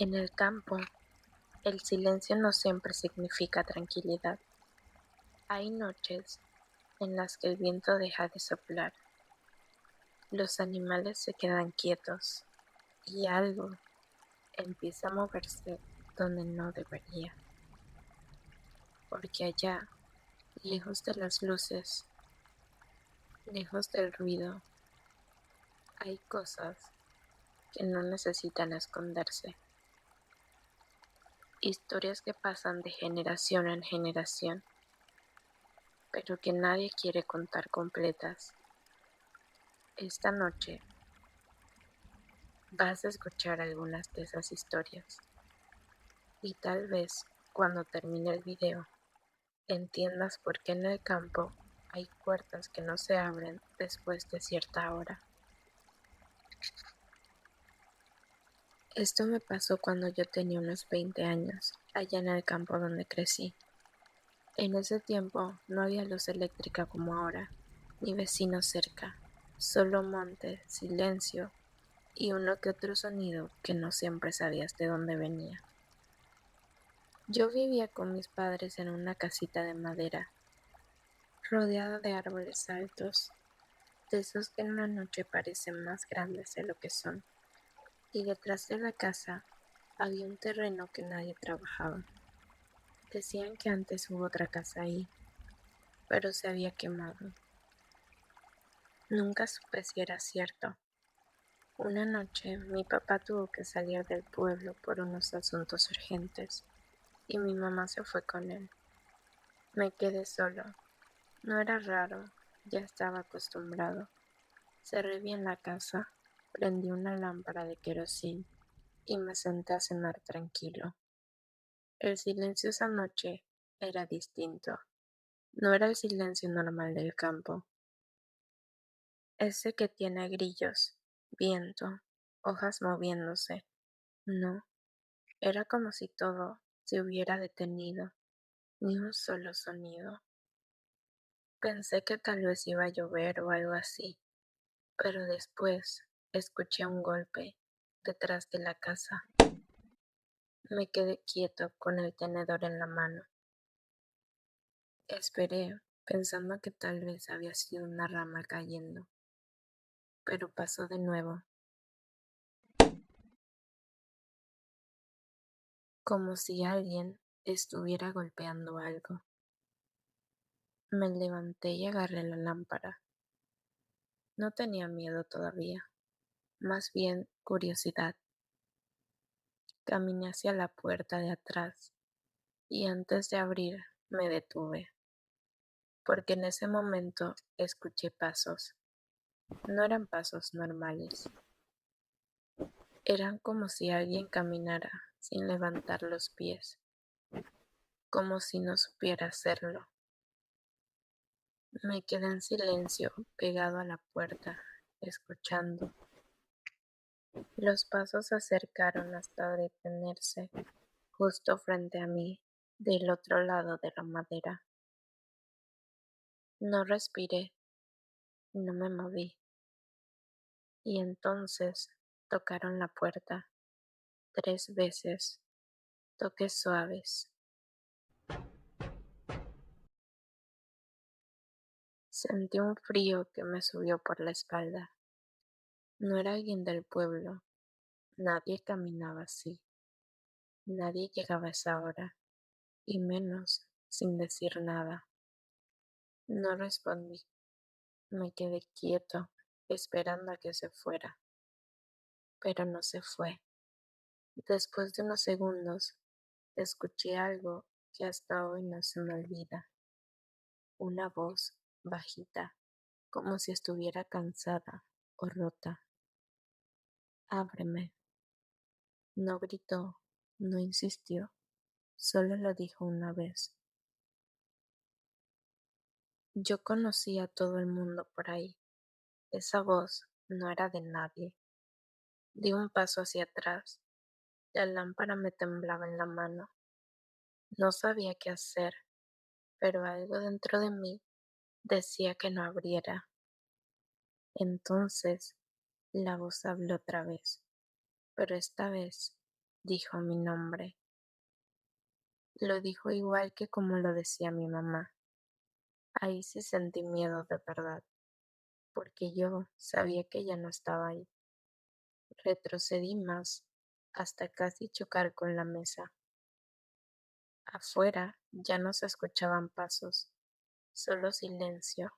En el campo, el silencio no siempre significa tranquilidad. Hay noches en las que el viento deja de soplar, los animales se quedan quietos y algo empieza a moverse donde no debería, porque allá, lejos de las luces, lejos del ruido, hay cosas que no necesitan esconderse, historias que pasan de generación en generación, pero que nadie quiere contar completas. Esta noche vas a escuchar algunas de esas historias y tal vez cuando termine el video entiendas por qué en el campo hay puertas que no se abren después de cierta hora. Esto me pasó cuando yo tenía unos 20 años, allá en el campo donde crecí. En ese tiempo no había luz eléctrica como ahora, ni vecinos cerca, solo monte, silencio y uno que otro sonido que no siempre sabías de dónde venía. Yo vivía con mis padres en una casita de madera, rodeada de árboles altos, de esos que en la noche parecen más grandes de lo que son, y detrás de la casa había un terreno que nadie trabajaba. Decían que antes hubo otra casa ahí, pero se había quemado. Nunca supe si era cierto. Una noche mi papá tuvo que salir del pueblo por unos asuntos urgentes, y mi mamá se fue con él. Me quedé solo. No era raro, ya estaba acostumbrado. Cerré bien la casa, prendí una lámpara de querosín y me senté a cenar tranquilo. El silencio esa noche era distinto. No era el silencio normal del campo, ese que tiene grillos, viento, hojas moviéndose. No, era como si todo se hubiera detenido, ni un solo sonido. Pensé que tal vez iba a llover o algo así, pero después escuché un golpe detrás de la casa. Me quedé quieto con el tenedor en la mano. Esperé, pensando que tal vez había sido una rama cayendo, pero pasó de nuevo, como si alguien estuviera golpeando algo. Me levanté y agarré la lámpara. No tenía miedo todavía, más bien curiosidad. Caminé hacia la puerta de atrás y antes de abrir me detuve, porque en ese momento escuché pasos. No eran pasos normales. Eran como si alguien caminara sin levantar los pies, como si no supiera hacerlo. Me quedé en silencio, pegado a la puerta, escuchando. Los pasos se acercaron hasta detenerse justo frente a mí, del otro lado de la madera. No respiré, no me moví. Y entonces tocaron la puerta 3 veces, toques suaves. Sentí un frío que me subió por la espalda. No era alguien del pueblo, nadie caminaba así, nadie llegaba a esa hora, y menos sin decir nada. No respondí, me quedé quieto, esperando a que se fuera, pero no se fue. Después de unos segundos, escuché algo que hasta hoy no se me olvida, una voz bajita, como si estuviera cansada o rota. Ábreme. No gritó, no insistió, solo lo dijo una vez. Yo conocía a todo el mundo por ahí. Esa voz no era de nadie. Di un paso hacia atrás. La lámpara me temblaba en la mano. No sabía qué hacer, pero algo dentro de mí decía que no abriera. Entonces la voz habló otra vez, pero esta vez dijo mi nombre. Lo dijo igual que como lo decía mi mamá. Ahí sí sentí miedo de verdad, porque yo sabía que ella no estaba ahí. Retrocedí más, hasta casi chocar con la mesa. Afuera ya no se escuchaban pasos, solo silencio.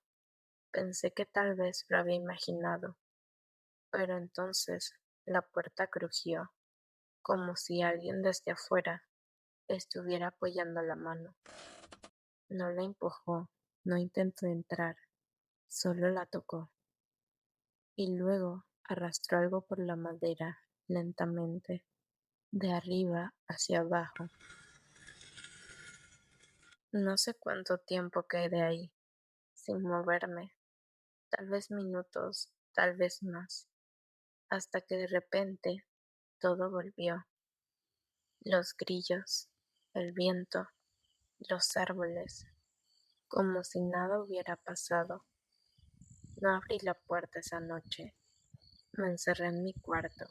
Pensé que tal vez lo había imaginado, pero entonces la puerta crujió, como si alguien desde afuera estuviera apoyando la mano. No la empujó, no intentó entrar, solo la tocó. Y luego arrastró algo por la madera, lentamente, de arriba hacia abajo. No sé cuánto tiempo quedé ahí, sin moverme, tal vez minutos, tal vez más, hasta que de repente todo volvió. Los grillos, el viento, los árboles, como si nada hubiera pasado. No abrí la puerta esa noche, me encerré en mi cuarto,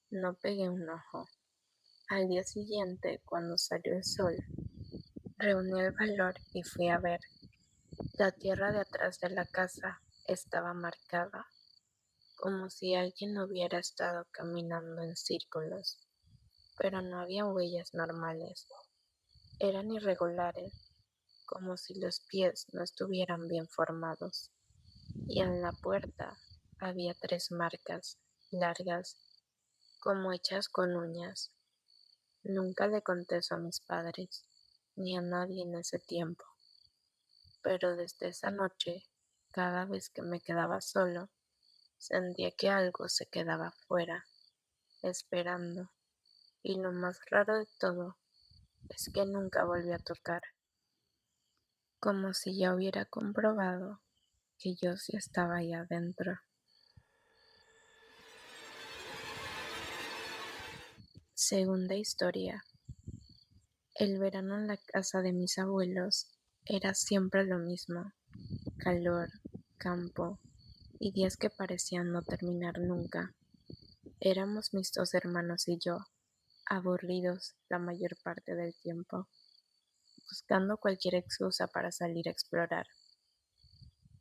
no pegué un ojo. Al día siguiente, cuando salió el sol, reuní el valor y fui a ver. La tierra de atrás de la casa estaba marcada, como si alguien hubiera estado caminando en círculos, pero no había huellas normales. Eran irregulares, como si los pies no estuvieran bien formados. Y en la puerta había 3 marcas, largas, como hechas con uñas. Nunca le conté eso a mis padres, ni a nadie en ese tiempo. Pero desde esa noche, cada vez que me quedaba solo, sentía que algo se quedaba fuera, esperando. Y lo más raro de todo es que nunca volví a tocar, como si ya hubiera comprobado que yo sí estaba ahí adentro. Segunda historia. El verano en la casa de mis abuelos era siempre lo mismo: calor, campo y días que parecían no terminar nunca. Éramos mis 2 hermanos y yo, aburridos la mayor parte del tiempo, buscando cualquier excusa para salir a explorar.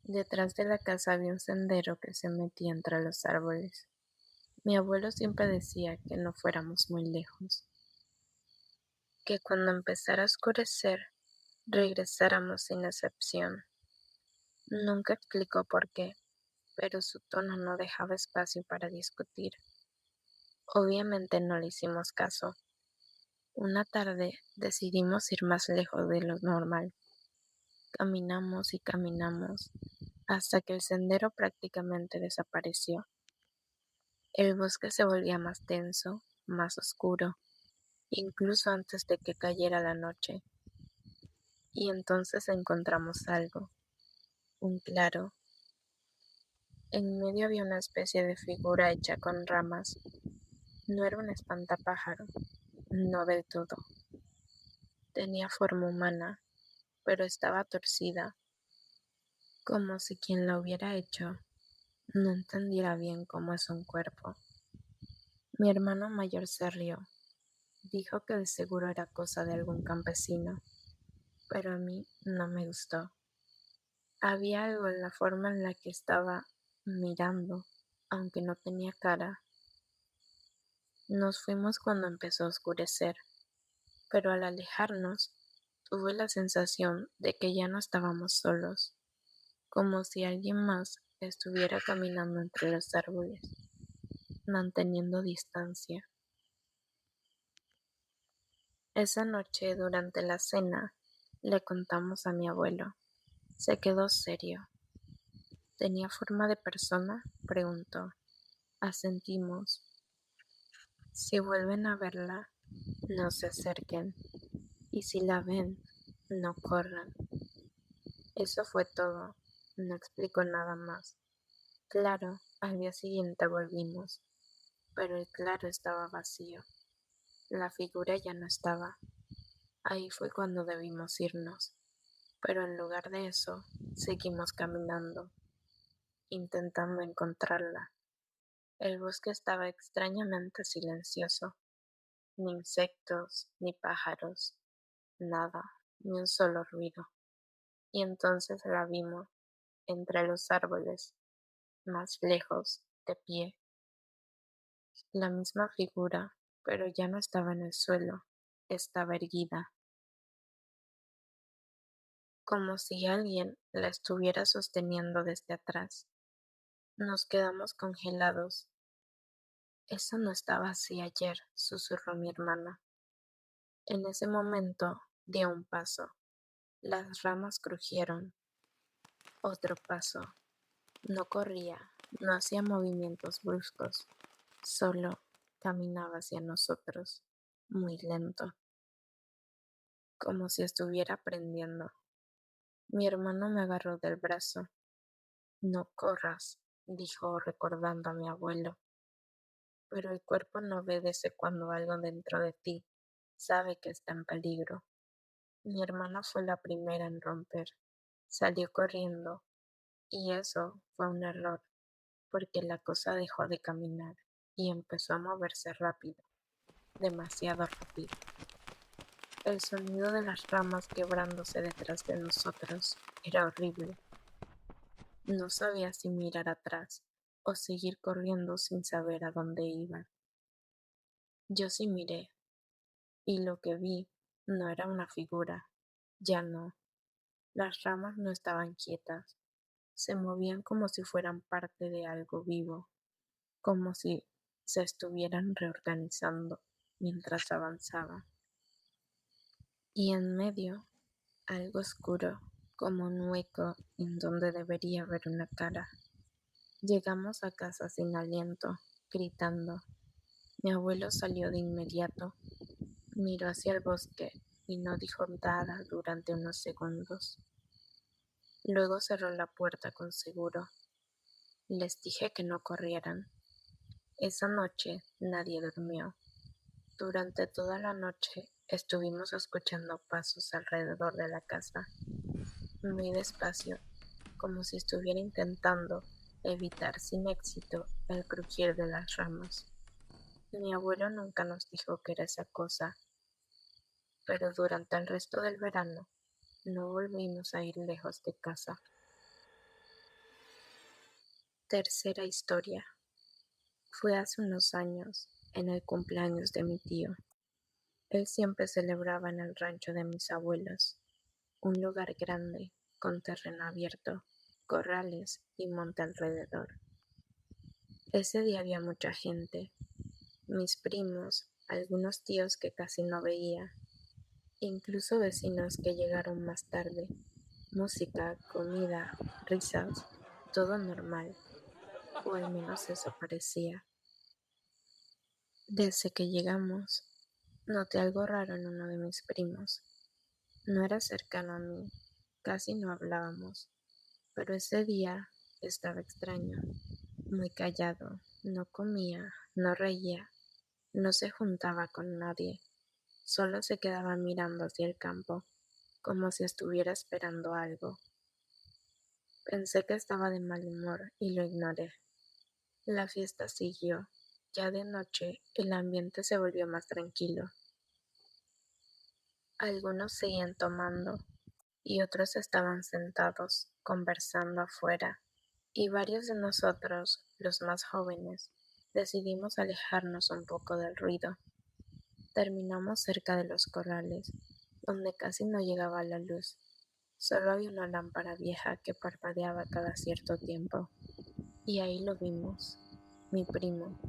Detrás de la casa había un sendero que se metía entre los árboles. Mi abuelo siempre decía que no fuéramos muy lejos, que cuando empezara a oscurecer regresáramos sin excepción. Nunca explicó por qué, pero su tono no dejaba espacio para discutir. Obviamente no le hicimos caso. Una tarde decidimos ir más lejos de lo normal. Caminamos y caminamos hasta que el sendero prácticamente desapareció. El bosque se volvía más denso, más oscuro, incluso antes de que cayera la noche. Y entonces encontramos algo, un claro. En medio había una especie de figura hecha con ramas. No era un espantapájaro, no del todo. Tenía forma humana, pero estaba torcida, como si quien la hubiera hecho no entendiera bien cómo es un cuerpo. Mi hermano mayor se rió. Dijo que de seguro era cosa de algún campesino, pero a mí no me gustó. Había algo en la forma en la que estaba mirando, aunque no tenía cara. Nos fuimos cuando empezó a oscurecer, pero al alejarnos tuve la sensación de que ya no estábamos solos, como si alguien más estuviera caminando entre los árboles, manteniendo distancia. Esa noche, durante la cena, le contamos a mi abuelo. Se quedó serio. ¿Tenía forma de persona?, preguntó. Asentimos. Si vuelven a verla, no se acerquen. Y si la ven, no corran. Eso fue todo. No explicó nada más. Claro, al día siguiente volvimos, pero el claro estaba vacío. La figura ya no estaba. Ahí fue cuando debimos irnos, pero en lugar de eso, seguimos caminando, intentando encontrarla. El bosque estaba extrañamente silencioso. Ni insectos, ni pájaros, nada, ni un solo ruido. Y entonces la vimos entre los árboles, más lejos, de pie, la misma figura, pero ya no estaba en el suelo, estaba erguida, como si alguien la estuviera sosteniendo desde atrás. Nos quedamos congelados. Eso no estaba así ayer, susurró mi hermana. En ese momento dio un paso. Las ramas crujieron. Otro paso. No corría, no hacía movimientos bruscos, solo caminaba hacia nosotros, muy lento, como si estuviera aprendiendo. Mi hermano me agarró del brazo. No corras, dijo recordando a mi abuelo. Pero el cuerpo no obedece cuando algo dentro de ti sabe que está en peligro. Mi hermana fue la primera en romper. Salió corriendo, y eso fue un error, porque la cosa dejó de caminar y empezó a moverse rápido, demasiado rápido. El sonido de las ramas quebrándose detrás de nosotros era horrible. No sabía si mirar atrás o seguir corriendo sin saber a dónde iba. Yo sí miré, y lo que vi no era una figura, ya no. Las ramas no estaban quietas, se movían como si fueran parte de algo vivo, como si se estuvieran reorganizando mientras avanzaba. Y en medio, algo oscuro, como un hueco en donde debería haber una cara. Llegamos a casa sin aliento, gritando. Mi abuelo salió de inmediato, miró hacia el bosque y no dijo nada durante unos segundos. Luego cerró la puerta con seguro. Les dije que no corrieran. Esa noche nadie durmió. Durante toda la noche estuvimos escuchando pasos alrededor de la casa, muy despacio, como si estuviera intentando evitar sin éxito el crujir de las ramas. Mi abuelo nunca nos dijo qué era esa cosa, pero durante el resto del verano no volvimos a ir lejos de casa. Tercera historia. Fue hace unos años, en el cumpleaños de mi tío. Él siempre celebraba en el rancho de mis abuelos, un lugar grande, con terreno abierto, corrales y monte alrededor. Ese día había mucha gente, mis primos, algunos tíos que casi no veía, incluso vecinos que llegaron más tarde. Música, comida, risas, todo normal, o al menos eso parecía. Desde que llegamos, noté algo raro en uno de mis primos. No era cercano a mí, casi no hablábamos, pero ese día estaba extraño, muy callado, no comía, no reía, no se juntaba con nadie, solo se quedaba mirando hacia el campo, como si estuviera esperando algo. Pensé que estaba de mal humor y lo ignoré. La fiesta siguió. Ya de noche el ambiente se volvió más tranquilo. Algunos seguían tomando y otros estaban sentados, conversando afuera, y varios de nosotros, los más jóvenes, decidimos alejarnos un poco del ruido. Terminamos cerca de los corrales, donde casi no llegaba la luz. Solo había una lámpara vieja que parpadeaba cada cierto tiempo. Y ahí lo vimos. Mi primo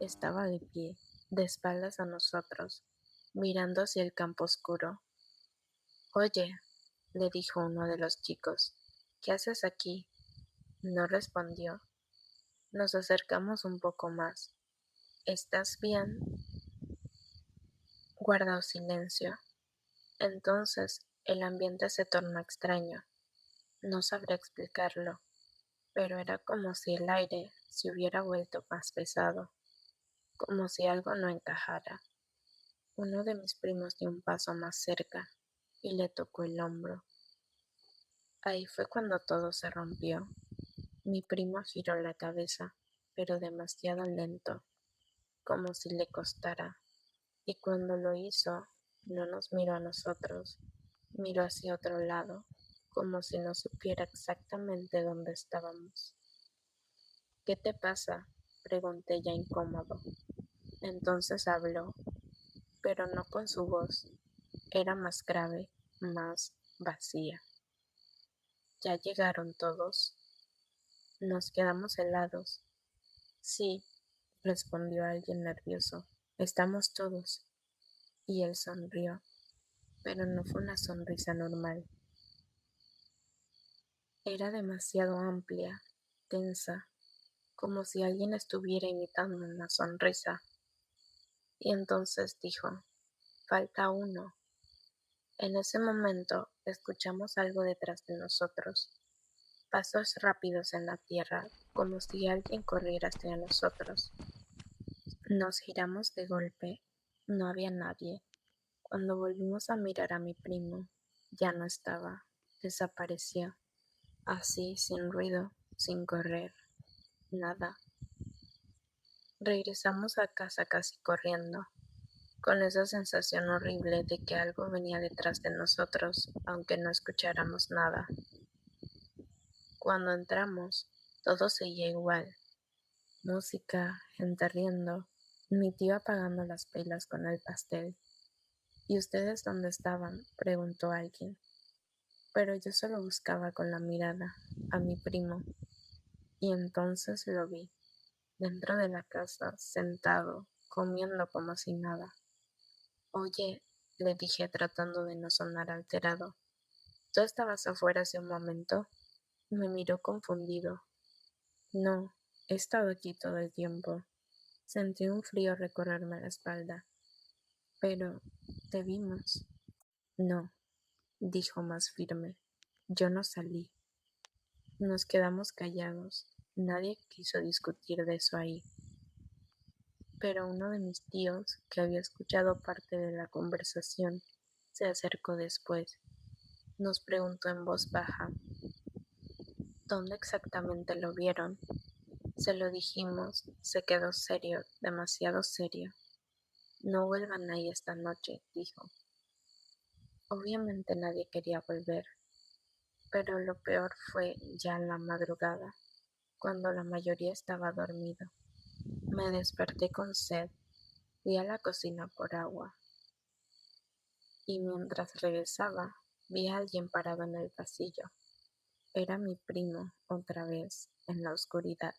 estaba de pie, de espaldas a nosotros, mirando hacia el campo oscuro. Oye, le dijo uno de los chicos, ¿qué haces aquí? No respondió. Nos acercamos un poco más. ¿Estás bien? Guardó silencio. Entonces el ambiente se tornó extraño. No sabré explicarlo, pero era como si el aire se hubiera vuelto más pesado, como si algo no encajara. Uno de mis primos dio un paso más cerca y le tocó el hombro. Ahí fue cuando todo se rompió. Mi primo giró la cabeza, pero demasiado lento, como si le costara. y cuando lo hizo, no nos miró a nosotros, miró hacia otro lado, como si no supiera exactamente dónde estábamos. ¿Qué te pasa?, pregunté ya incómodo. Entonces habló, pero no con su voz, era más grave, más vacía. ¿Ya llegaron todos? Nos quedamos helados. Sí, respondió alguien nervioso. Estamos todos. Y él sonrió, pero no fue una sonrisa normal. Era demasiado amplia, tensa, como si alguien estuviera imitando una sonrisa. Y entonces dijo, falta uno. En ese momento escuchamos algo detrás de nosotros, pasos rápidos en la tierra, como si alguien corriera hacia nosotros. Nos giramos de golpe, no había nadie. Cuando volvimos a mirar a mi primo, ya no estaba, desapareció, así sin ruido, sin correr, nada. Regresamos a casa casi corriendo, con esa sensación horrible de que algo venía detrás de nosotros, aunque no escucháramos nada. Cuando entramos, todo seguía igual. Música, gente riendo, mi tío apagando las velas con el pastel. ¿Y ustedes dónde estaban?, preguntó alguien. Pero yo solo buscaba con la mirada a mi primo, y entonces lo vi, dentro de la casa, sentado, comiendo como si nada. Oye, le dije tratando de no sonar alterado, ¿tú estabas afuera hace un momento? Me miró confundido. No, he estado aquí todo el tiempo. Sentí un frío recorrerme la espalda. Pero, ¿te vimos? No, dijo más firme. Yo no salí. Nos quedamos callados. Nadie quiso discutir de eso ahí. Pero uno de mis tíos, que había escuchado parte de la conversación, se acercó después. Nos preguntó en voz baja, ¿dónde exactamente lo vieron? Se lo dijimos, se quedó serio, demasiado serio. No vuelvan ahí esta noche, dijo. Obviamente nadie quería volver, pero lo peor fue ya en la madrugada, cuando la mayoría estaba dormido. Me desperté con sed, fui a la cocina por agua, y mientras regresaba, vi a alguien parado en el pasillo. Era mi primo, otra vez, en la oscuridad.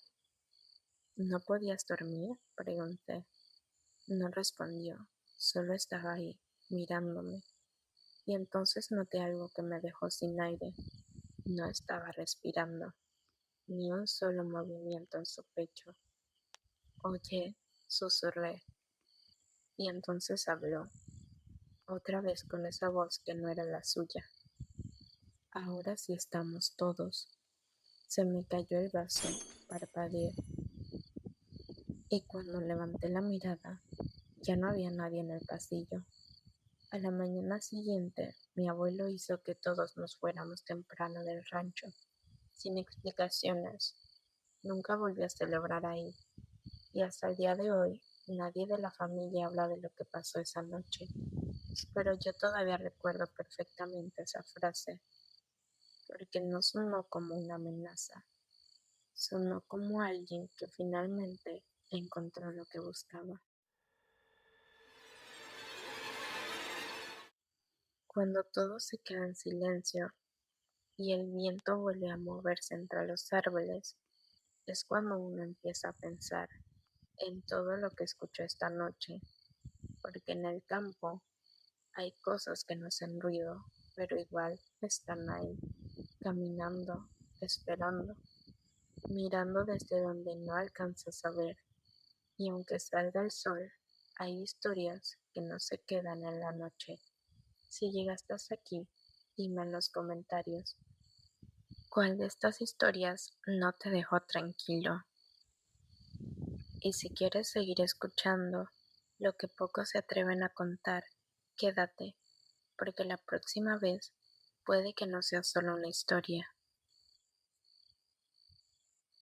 ¿No podías dormir?, pregunté. No respondió, solo estaba ahí, mirándome. Y entonces noté algo que me dejó sin aire. No estaba respirando, ni un solo movimiento en su pecho. Oye, susurré, y entonces habló, otra vez con esa voz que no era la suya. Ahora sí estamos todos. Se me cayó el vaso, parpadeé, y cuando levanté la mirada, ya no había nadie en el pasillo. A la mañana siguiente, mi abuelo hizo que todos nos fuéramos temprano del rancho, sin explicaciones. Nunca volví a celebrar ahí, y hasta el día de hoy, nadie de la familia habla de lo que pasó esa noche. Pero yo todavía recuerdo perfectamente esa frase, porque no sonó como una amenaza, sonó como alguien que finalmente encontró lo que buscaba. Cuando todo se queda en silencio y el viento vuelve a moverse entre los árboles, es cuando uno empieza a pensar en todo lo que escuchó esta noche, porque en el campo hay cosas que no hacen ruido, pero igual están ahí, caminando, esperando, mirando desde donde no alcanzas a ver, y aunque salga el sol, hay historias que no se quedan en la noche. Si llegaste hasta aquí, dime en los comentarios, ¿cuál de estas historias no te dejó tranquilo? Y si quieres seguir escuchando lo que pocos se atreven a contar, quédate, porque la próxima vez puede que no sea solo una historia,